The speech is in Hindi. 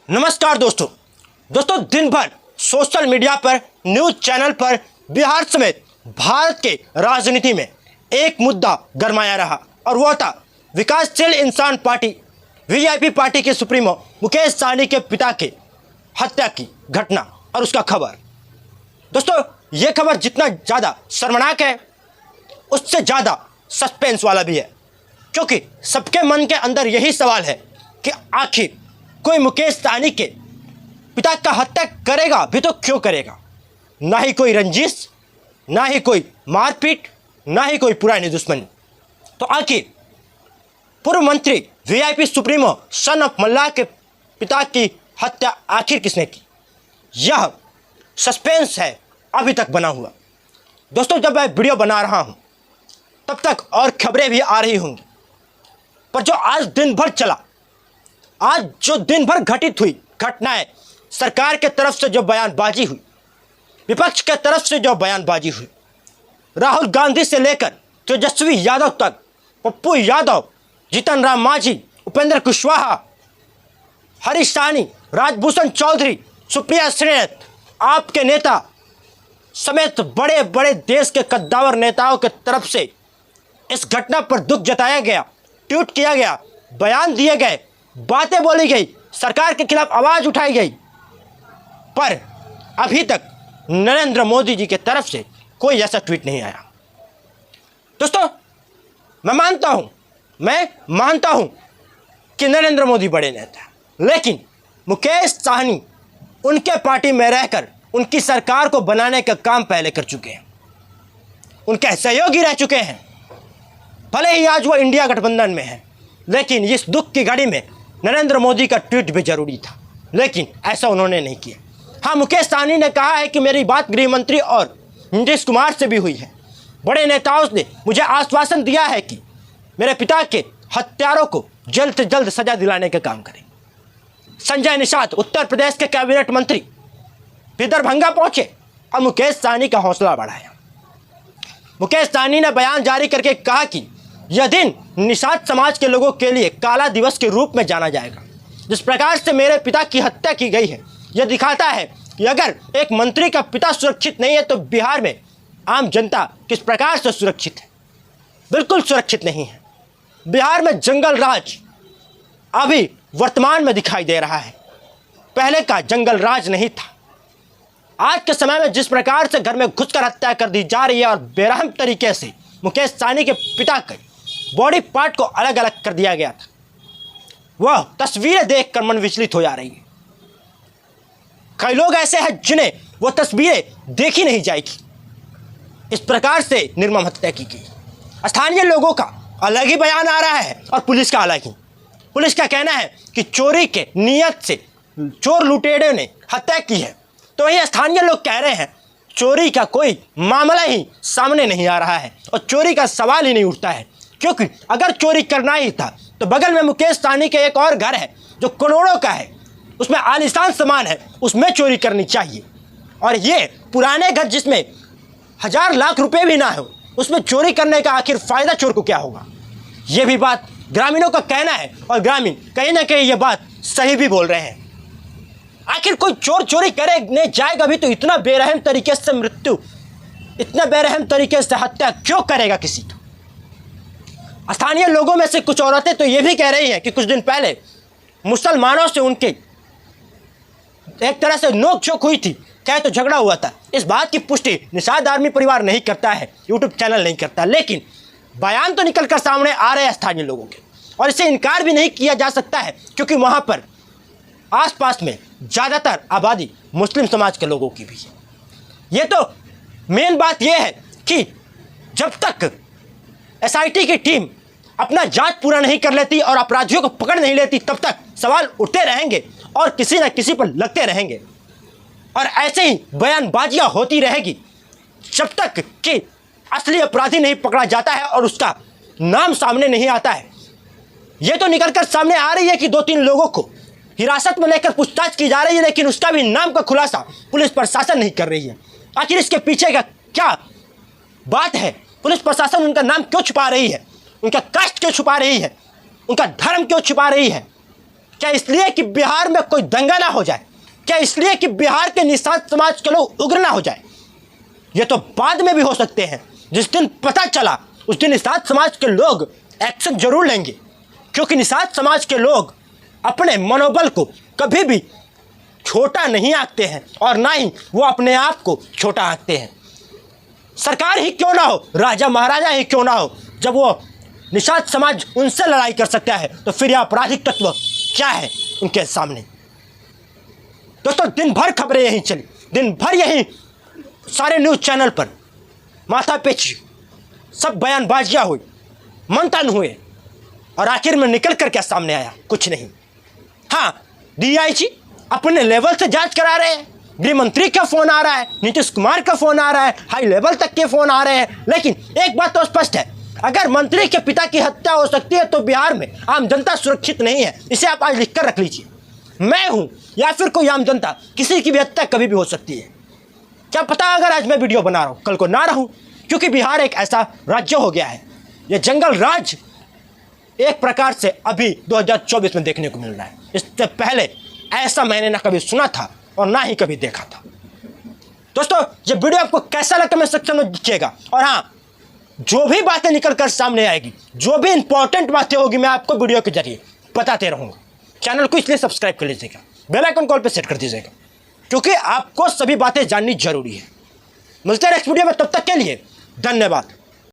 नमस्कार दोस्तों दिन भर सोशल मीडिया पर, न्यूज़ चैनल पर बिहार समेत भारत के राजनीति में एक मुद्दा गरमाया रहा और वह था विकासशील इंसान पार्टी वीआईपी पार्टी के सुप्रीमो मुकेश सहनी के पिता के हत्या की घटना और उसका खबर। दोस्तों, ये खबर जितना ज़्यादा शर्मनाक है उससे ज़्यादा सस्पेंस वाला भी है, क्योंकि सबके मन के अंदर यही सवाल है कि आखिर कोई मुकेश सहनी के पिता का हत्या करेगा भी तो क्यों करेगा। ना ही कोई रंजिश, ना ही कोई मारपीट, ना ही कोई पुरानी दुश्मनी। तो आखिर पूर्व मंत्री वीआईपी सुप्रीमो सन ऑफ मल्लाह के पिता की हत्या आखिर किसने की, यह सस्पेंस है अभी तक बना हुआ। दोस्तों, जब मैं वीडियो बना रहा हूं तब तक और खबरें भी आ रही होंगी, पर जो आज दिन भर चला, आज जो दिन भर घटित हुई घटनाएं, सरकार के तरफ से जो बयानबाजी हुई, विपक्ष के तरफ से जो बयानबाजी हुई, राहुल गांधी से लेकर तेजस्वी यादव तक, पप्पू यादव, जीतन राम मांझी, उपेंद्र कुशवाहा, हरीश सहनी, राजभूषण चौधरी, सुप्रिया श्रीनाथ, आपके नेता समेत बड़े बड़े देश के कद्दावर नेताओं के तरफ से इस घटना पर दुख जताया गया, ट्वीट किया गया, बयान दिए गए, बातें बोली गई, सरकार के खिलाफ आवाज़ उठाई गई, पर अभी तक नरेंद्र मोदी जी की तरफ से कोई ऐसा ट्वीट नहीं आया। दोस्तों, मैं मानता हूं कि नरेंद्र मोदी बड़े नेता हैं, लेकिन मुकेश सहनी उनके पार्टी में रहकर उनकी सरकार को बनाने का काम पहले कर चुके हैं, उनके सहयोगी रह चुके हैं। भले ही आज वो इंडिया गठबंधन में है, लेकिन इस दुख की घड़ी में नरेंद्र मोदी का ट्वीट भी जरूरी था, लेकिन ऐसा उन्होंने नहीं किया। हाँ, मुकेश सहनी ने कहा है कि मेरी बात गृह मंत्री और नीतीश कुमार से भी हुई है। बड़े नेताओं ने मुझे आश्वासन दिया है कि मेरे पिता के हत्यारों को जल्द से जल्द सजा दिलाने का काम करें। संजय निषाद उत्तर प्रदेश के कैबिनेट मंत्री भी दरभंगा पहुंचे और मुकेश सहनी का हौसला बढ़ाया। मुकेश सहनी ने बयान जारी करके कहा कि यह दिन निषाद समाज के लोगों के लिए काला दिवस के रूप में जाना जाएगा। जिस प्रकार से मेरे पिता की हत्या की गई है, यह दिखाता है कि अगर एक मंत्री का पिता सुरक्षित नहीं है तो बिहार में आम जनता किस प्रकार से सुरक्षित है। बिल्कुल सुरक्षित नहीं है। बिहार में जंगल राज अभी वर्तमान में दिखाई दे रहा है, पहले का जंगल राज नहीं था। आज के समय में जिस प्रकार से घर में घुसकर हत्या कर दी जा रही है और बेरहम तरीके से मुकेश सहनी के पिता के बॉडी पार्ट को अलग अलग कर दिया गया था, वह तस्वीरें देखकर मन विचलित हो जा रही है। कई लोग ऐसे हैं जिन्हें वो तस्वीरें देखी नहीं जाएगी। इस प्रकार से निर्मम हत्या की गई। स्थानीय लोगों का अलग ही बयान आ रहा है और पुलिस का अलग ही। पुलिस का कहना है कि चोरी के नियत से चोर लुटेरों ने हत्या की है, तो वही स्थानीय लोग कह रहे हैं चोरी का कोई मामला ही सामने नहीं आ रहा है और चोरी का सवाल ही नहीं उठता है, क्योंकि अगर चोरी करना ही था तो बगल में मुकेश सहनी के एक और घर है जो करोड़ों का है, उसमें आलीशान सामान है, उसमें चोरी करनी चाहिए। और ये पुराने घर जिसमें हजार लाख रुपए भी ना हो, उसमें चोरी करने का आखिर फायदा चोर को क्या होगा। ये भी बात ग्रामीणों का कहना है और ग्रामीण कहीं ना कहीं ये बात सही भी बोल रहे हैं। आखिर कोई चोर चोरी करने जाएगा भी तो इतना बेरहम तरीके से मृत्यु, इतना बेरहम तरीके से हत्या क्यों करेगा किसी को। स्थानीय लोगों में से कुछ औरतें तो ये भी कह रही हैं कि कुछ दिन पहले मुसलमानों से उनके एक तरह से नोक झोंक हुई थी, चाहे तो झगड़ा हुआ था। इस बात की पुष्टि निषाद आर्मी परिवार नहीं करता है, यूट्यूब चैनल नहीं करता, लेकिन बयान तो निकलकर सामने आ रहे हैं स्थानीय लोगों के, और इसे इनकार भी नहीं किया जा सकता है क्योंकि वहाँ पर आसपास में ज़्यादातर आबादी मुस्लिम समाज के लोगों की भी है। ये तो मेन बात यह है कि जब तक एसआईटी की टीम अपना जांच पूरा नहीं कर लेती और अपराधियों को पकड़ नहीं लेती, तब तक सवाल उठते रहेंगे और किसी न किसी पर लगते रहेंगे और ऐसे ही बयानबाजियां होती रहेगी जब तक कि असली अपराधी नहीं पकड़ा जाता है और उसका नाम सामने नहीं आता है। ये तो निकलकर सामने आ रही है कि 2-3 लोगों को हिरासत में लेकर पूछताछ की जा रही है, लेकिन उसका भी नाम का खुलासा पुलिस प्रशासन नहीं कर रही है। आखिर इसके पीछे का क्या बात है? पुलिस प्रशासन उनका नाम क्यों छुपा रही है, उनका कास्ट क्यों छुपा रही है, उनका धर्म क्यों छुपा रही है? क्या इसलिए कि बिहार में कोई दंगा ना हो जाए? क्या इसलिए कि बिहार के निषाद समाज के लोग उग्र ना हो जाए? ये तो बाद में भी हो सकते हैं। जिस दिन पता चला उस दिन निषाद समाज के लोग एक्शन जरूर लेंगे, क्योंकि निषाद समाज के लोग अपने मनोबल को कभी भी छोटा नहीं आंकते हैं और ना ही वो अपने आप को छोटा आंकते हैं। सरकार ही क्यों ना हो, राजा महाराजा ही क्यों ना हो, जब वो निषाद समाज उनसे लड़ाई कर सकता है तो फिर यह आपराधिक तत्व क्या है उनके सामने? दोस्तों, दिन भर खबरें यहीं चली, दिन भर यहीं सारे न्यूज़ चैनल पर माथापेची सब बयानबाजियाँ हुई, मंथन हुए, और आखिर में निकल कर क्या सामने आया? कुछ नहीं। हाँ, डीआईजी अपने लेवल से जांच करा रहे हैं, गृह मंत्री का फोन आ रहा है, नीतीश कुमार का फोन आ रहा है, हाई लेवल तक के फोन आ रहे हैं, लेकिन एक बात तो स्पष्ट है, अगर मंत्री के पिता की हत्या हो सकती है तो बिहार में आम जनता सुरक्षित नहीं है। इसे आप आज लिख कर रख लीजिए। मैं हूं या फिर कोई आम जनता, किसी की भी हत्या कभी भी हो सकती है। क्या पता अगर आज मैं वीडियो बना रहा हूं कल को ना रहूं, क्योंकि बिहार एक ऐसा राज्य हो गया है। यह जंगल राज एक प्रकार से अभी 2024 में देखने को मिल रहा है। इससे पहले ऐसा मैंने ना कभी सुना था और ना ही कभी देखा था। दोस्तों, ये वीडियो आपको कैसा लगा कमेंट सेक्शन में लिखिएगा। और हाँ, जो भी बातें निकल कर सामने आएगी, जो भी इंपॉर्टेंट बातें होगी, मैं आपको वीडियो के जरिए बताते रहूँगा। चैनल को इसलिए सब्सक्राइब कर लीजिएगा, बेल आइकन कॉल पर सेट कर दीजिएगा, क्योंकि आपको सभी बातें जाननी जरूरी है। मिलते हैं नेक्स्ट वीडियो में, तब तक के लिए धन्यवाद।